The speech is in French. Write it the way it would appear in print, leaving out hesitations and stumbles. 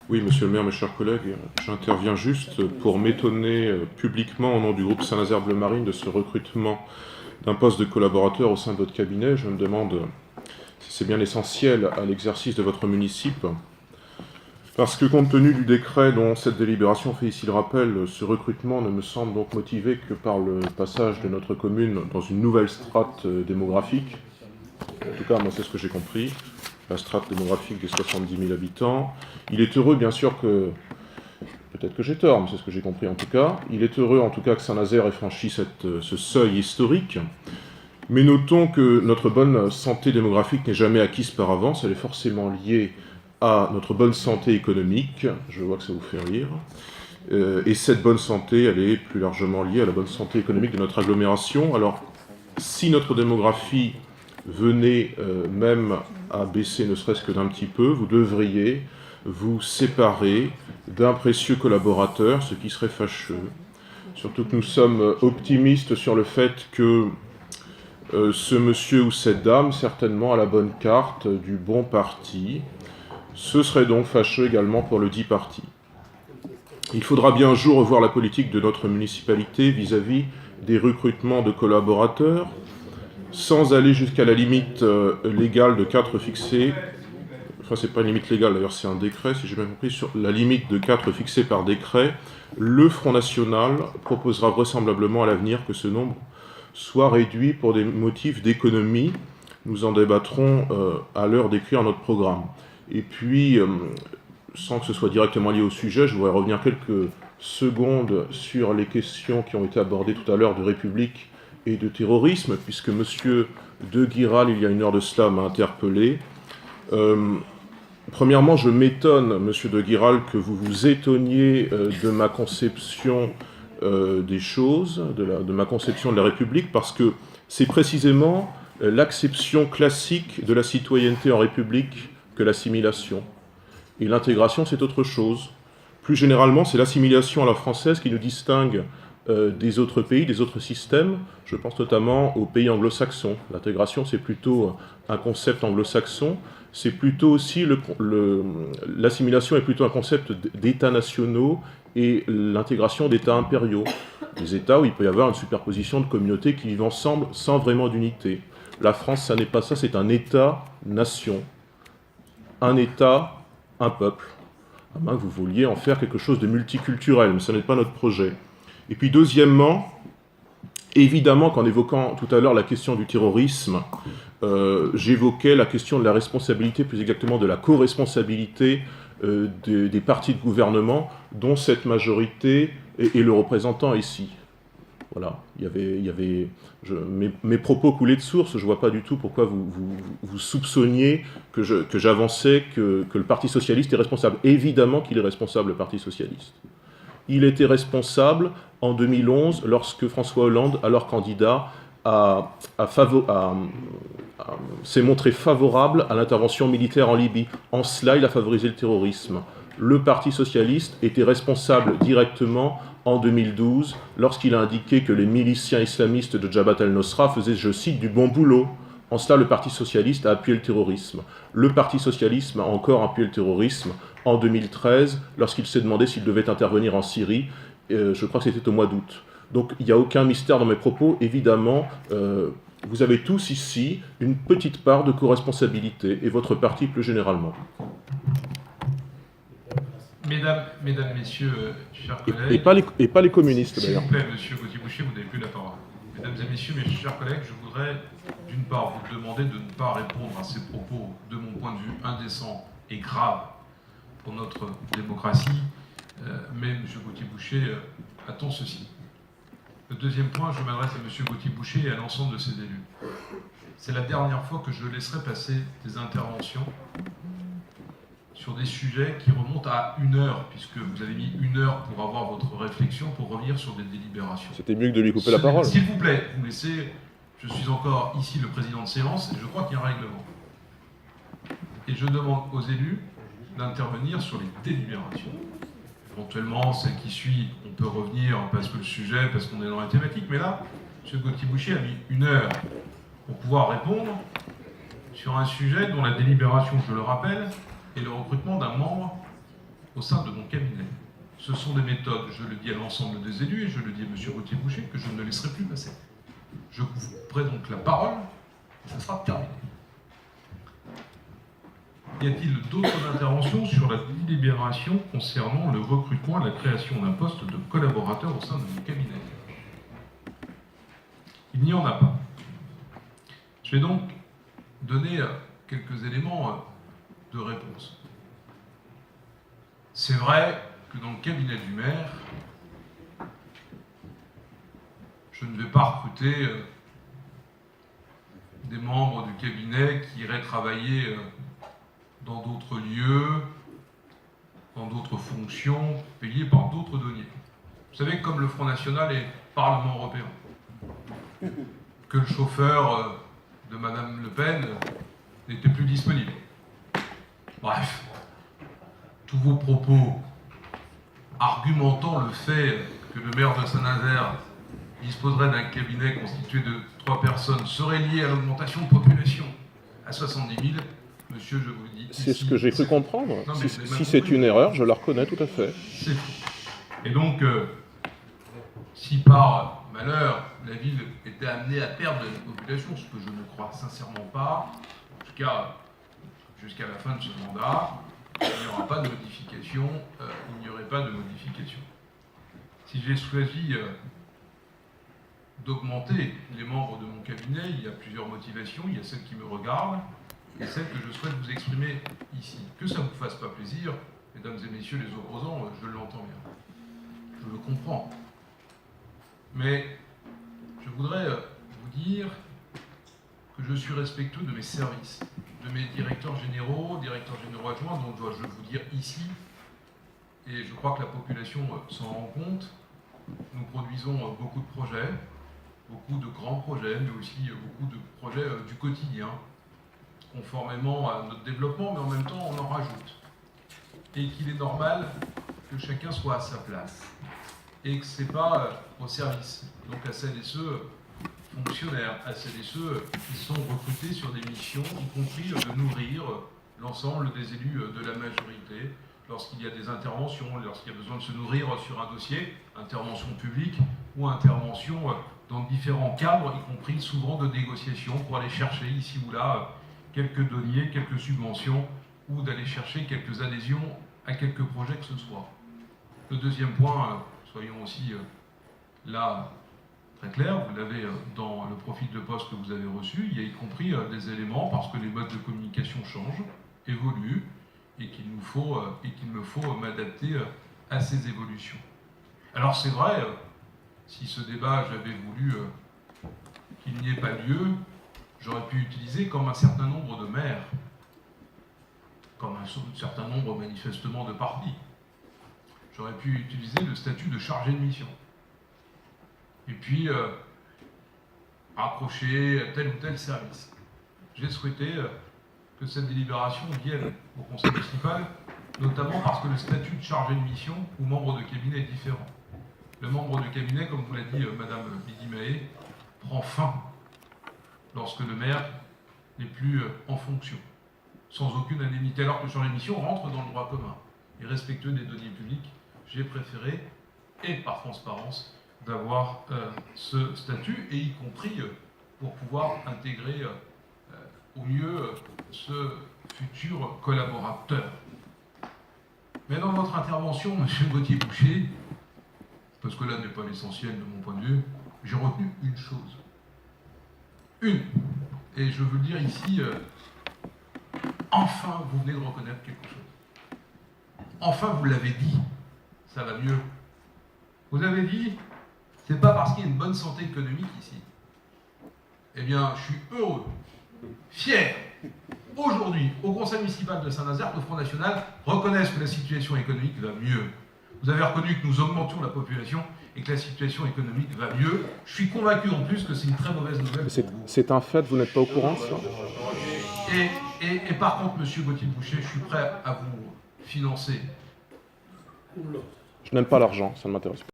Oui, monsieur le maire, mes chers collègues, j'interviens juste pour m'étonner publiquement au nom du groupe Saint-Nazaire-Bleu Marine de ce recrutement d'un poste de collaborateur au sein de votre cabinet. Je me demande si c'est bien essentiel à l'exercice de votre municipe, parce que compte tenu du décret dont cette délibération fait ici le rappel, ce recrutement ne me semble donc motivé que par le passage de notre commune dans une nouvelle strate démographique. En tout cas, moi c'est ce que j'ai compris, la strate démographique des 70 000 habitants. Il est heureux bien sûr que, peut-être que j'ai tort, mais c'est ce que j'ai compris en tout cas, il est heureux en tout cas que Saint-Nazaire ait franchi ce seuil historique. Mais notons que notre bonne santé démographique n'est jamais acquise par avance, elle est forcément liée à notre bonne santé économique, je vois que ça vous fait rire, et cette bonne santé, elle est plus largement liée à la bonne santé économique de notre agglomération. Alors, si notre démographie venait même à baisser ne serait-ce que d'un petit peu, vous devriez vous séparer d'un précieux collaborateur, ce qui serait fâcheux. Surtout que nous sommes optimistes sur le fait que ce monsieur ou cette dame, certainement à la bonne carte du bon parti. Ce serait donc fâcheux également pour le dit parti. Il faudra bien un jour revoir la politique de notre municipalité vis-à-vis des recrutements de collaborateurs, sans aller jusqu'à la limite légale de 4 fixée. Enfin, c'est pas une limite légale, d'ailleurs, c'est un décret, si j'ai bien compris, sur la limite de 4 fixée par décret. Le Front National proposera vraisemblablement à l'avenir que ce nombre soit réduit pour des motifs d'économie. Nous en débattrons à l'heure d'écrire notre programme. Et puis, sans que ce soit directement lié au sujet, je voudrais revenir quelques secondes sur les questions qui ont été abordées tout à l'heure de République et de terrorisme, puisque M. de Guiral, il y a une heure de cela, m'a interpellé. Premièrement, je m'étonne, monsieur de Guiral, que vous vous étonniez de ma conception des choses, de ma conception de la République, parce que c'est précisément l'acception classique de la citoyenneté en République que l'assimilation. Et l'intégration, c'est autre chose. Plus généralement, c'est l'assimilation à la française qui nous distingue des autres pays, des autres systèmes. Je pense notamment aux pays anglo-saxons. L'intégration, c'est plutôt un concept anglo-saxon. C'est plutôt aussi l'assimilation est plutôt un concept d'États nationaux et l'intégration d'États impériaux. Des États où il peut y avoir une superposition de communautés qui vivent ensemble sans vraiment d'unité. La France, ça n'est pas ça, c'est un État-nation. Un État, un peuple. À moins que vous vouliez en faire quelque chose de multiculturel, mais ce n'est pas notre projet. Et puis deuxièmement, évidemment qu'en évoquant tout à l'heure la question du terrorisme, j'évoquais la question de la responsabilité, plus exactement de la co-responsabilité des partis de gouvernement, dont cette majorité est le représentant ici. Voilà, mes propos coulaient de source, je ne vois pas du tout pourquoi vous soupçonniez que j'avançais que le Parti Socialiste est responsable. Évidemment qu'il est responsable, le Parti Socialiste. Il était responsable en 2011 lorsque François Hollande, alors candidat, s'est montré favorable à l'intervention militaire en Libye. En cela, il a favorisé le terrorisme. Le Parti Socialiste était responsable directement en 2012 lorsqu'il a indiqué que les miliciens islamistes de Jabhat al-Nusra faisaient, je cite, du bon boulot. En cela, le Parti Socialiste a appuyé le terrorisme. Le Parti Socialiste a encore appuyé le terrorisme en 2013 lorsqu'il s'est demandé s'il devait intervenir en Syrie. Je crois que c'était au mois d'août. Donc il n'y a aucun mystère dans mes propos. Évidemment, vous avez tous ici une petite part de co-responsabilité, et votre parti plus généralement. Mesdames, Messieurs, chers collègues... Et pas les communistes, d'ailleurs. S'il vous plaît, Monsieur Gauthier-Boucher, vous n'avez plus la parole. Mesdames et Messieurs, mes chers collègues, je voudrais, d'une part, vous demander de ne pas répondre à ces propos, de mon point de vue, indécents et graves pour notre démocratie. Mais, Monsieur Gauthier-Boucher, attend ceci. Le deuxième point, je m'adresse à Monsieur Gauthier-Boucher et à l'ensemble de ses élus. C'est la dernière fois que je laisserai passer des interventions sur des sujets qui remontent à 1 heure, puisque vous avez mis 1 heure pour avoir votre réflexion, pour revenir sur des délibérations. C'était mieux que de lui couper la parole. S'il vous plaît, vous me laissez, je suis encore ici le président de séance, et je crois qu'il y a un règlement. Et je demande aux élus d'intervenir sur les délibérations. Éventuellement, celle qui suit, on peut revenir parce que le sujet, parce qu'on est dans la thématique, mais là, M. Gauthier-Boucher a mis 1 heure pour pouvoir répondre sur un sujet dont la délibération, je le rappelle, est le recrutement d'un membre au sein de mon cabinet. Ce sont des méthodes, je le dis à l'ensemble des élus, et je le dis à M. Gauthier-Boucher, que je ne laisserai plus passer. Je vous couperai donc la parole, et ça sera terminé. Y a-t-il d'autres interventions sur la délibération concernant le recrutement et la création d'un poste de collaborateur au sein de mon cabinet? Il n'y en a pas. Je vais donc donner quelques éléments de réponse. C'est vrai que dans le cabinet du maire, je ne vais pas recruter des membres du cabinet qui iraient travailler dans d'autres lieux, dans d'autres fonctions, payés par d'autres deniers. Vous savez, comme le Front National et le Parlement européen, que le chauffeur de Madame Le Pen n'était plus disponible. Bref, tous vos propos argumentant le fait que le maire de Saint-Nazaire disposerait d'un cabinet constitué de 3 personnes seraient liés à l'augmentation de population à 70 000, monsieur, je vous le dis... C'est ce que j'ai cru comprendre. Si c'est une erreur, je la reconnais tout à fait. C'est faux. Et donc, si par malheur, la ville était amenée à perdre de la population, ce que je ne crois sincèrement pas, en tout cas jusqu'à la fin de ce mandat, il n'y aura pas de modification, il n'y aurait pas de modification. Si j'ai choisi d'augmenter les membres de mon cabinet, il y a plusieurs motivations. Il y a celle qui me regarde et celle que je souhaite vous exprimer ici. Que ça ne vous fasse pas plaisir, mesdames et messieurs les opposants, je l'entends bien. Je le comprends. Mais je voudrais vous dire que je suis respectueux de mes services, de mes directeurs généraux adjoints, donc dois-je vous dire ici, et je crois que la population s'en rend compte, nous produisons beaucoup de projets, beaucoup de grands projets, mais aussi beaucoup de projets du quotidien, conformément à notre développement, mais en même temps on en rajoute. Et qu'il est normal que chacun soit à sa place. Et que ce n'est pas au service, donc à celles et ceux fonctionnaires, à celles et ceux qui sont recrutés sur des missions, y compris de nourrir l'ensemble des élus de la majorité, lorsqu'il y a des interventions, lorsqu'il y a besoin de se nourrir sur un dossier, intervention publique ou intervention dans différents cadres, y compris souvent de négociations, pour aller chercher ici ou là quelques deniers, quelques subventions, ou d'aller chercher quelques adhésions à quelques projets que ce soit. Le deuxième point, soyons aussi là très clairs, vous l'avez dans le profil de poste que vous avez reçu, il y a y compris des éléments, parce que les modes de communication changent, évoluent, et qu'il me faut m'adapter à ces évolutions. Alors c'est vrai, si ce débat, j'avais voulu qu'il n'y ait pas lieu, j'aurais pu utiliser comme un certain nombre de maires, comme un certain nombre manifestement de partis, j'aurais pu utiliser le statut de chargé de mission. Et puis, accrocher à tel ou tel service. J'ai souhaité que cette délibération vienne au conseil municipal, notamment parce que le statut de chargé de mission ou membre de cabinet est différent. Le membre de cabinet, comme vous l'a dit Madame Bidi-Mahé, prend fin lorsque le maire n'est plus en fonction, sans aucune indemnité, alors que le chargé de mission rentre dans le droit commun. Et respectueux des deniers publics, j'ai préféré, et par transparence, d'avoir ce statut, et y compris pour pouvoir intégrer au mieux ce futur collaborateur. Mais dans votre intervention, M. Gauthier-Boucher, parce que là n'est pas l'essentiel de mon point de vue, j'ai retenu une chose. Une. Et je veux le dire ici, enfin vous venez de reconnaître quelque chose. Enfin vous l'avez dit, ça va mieux. Vous avez dit, c'est pas parce qu'il y a une bonne santé économique ici. Eh bien, je suis heureux, fier, aujourd'hui, au Conseil municipal de Saint-Nazaire, que le Front National reconnaisse que la situation économique va mieux. Vous avez reconnu que nous augmentions la population et que la situation économique va mieux. Je suis convaincu en plus que c'est une très mauvaise nouvelle pour vous. C'est un fait, vous n'êtes pas au courant de ça? Et par contre, M. Gauthier-Boucher, je suis prêt à vous financer. Je n'aime pas l'argent, ça ne m'intéresse pas.